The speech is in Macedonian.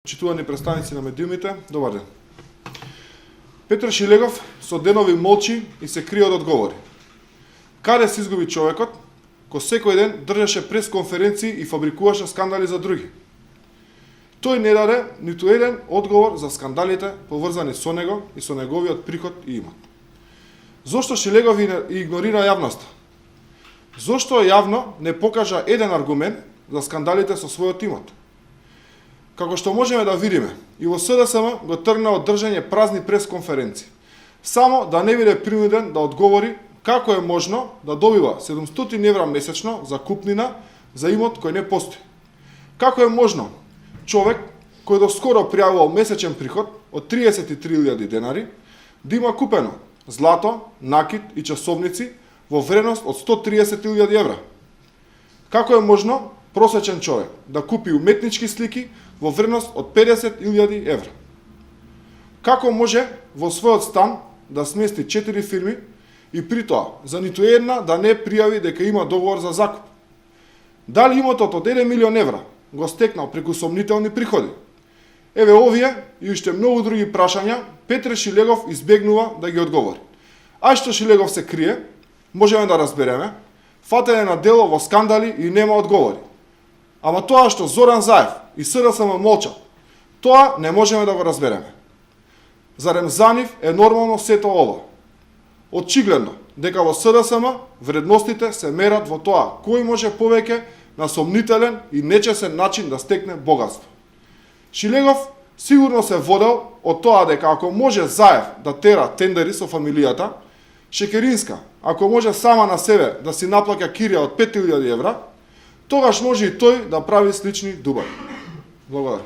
Почитувани представници на медиумите, добар ден. Петар Шилегов со денови молчи и се крие од одговори. Каде се изгуби човекот, кој секој ден држеше пресконференции и фабрикуваше скандали за други? Тој не даде ниту еден одговор за скандалите поврзани со него и со неговиот приход и имот. Зошто Шилегов игнорира јавноста? Зошто јавно не покажа еден аргумент за скандалите со својот имот? Како што можеме да видиме, и во СДСМ го тргна од држање празни пресконференции, само да не биде принуден да одговори како е можно да добива 700 евра месечно за купнина за имот кој не постои. Како е можно човек кој доскоро пријавувал месечен приход од 33.000 денари да има купено злато, накит и часовници во вредност од 130.000 евра? Како е можно просечен човек да купи уметнички слики во вредност од 50.000 евра? Како може во својот стан да смести 4 фирми и при тоа за ниту една да не пријави дека има договор за закуп? Дали имотот од 1 милион евра го стекнал преку сомнителни приходи? Еве овие и уште многу други прашања Петар Шилегов избегнува да ги одговори. А што Шилегов се крие, можеме да разбереме, фатен е на дело во скандали и нема одговори. Ама тоа што Зоран Заев и СДСМ молчат, тоа не можеме да го разбереме. Зарем за нив е нормално сето ова? Очигледно дека во СДСМ вредностите се мерат во тоа кој може повеќе на сомнителен и нечесен начин да стекне богатство. Шилегов сигурно се водел од тоа дека ако може Заев да тера тендери со фамилијата, Шекеринска, ако може сама на себе да си наплаќа кирија од 5.000 евра, тогаш може и тој да прави слични дубари. Благодарам.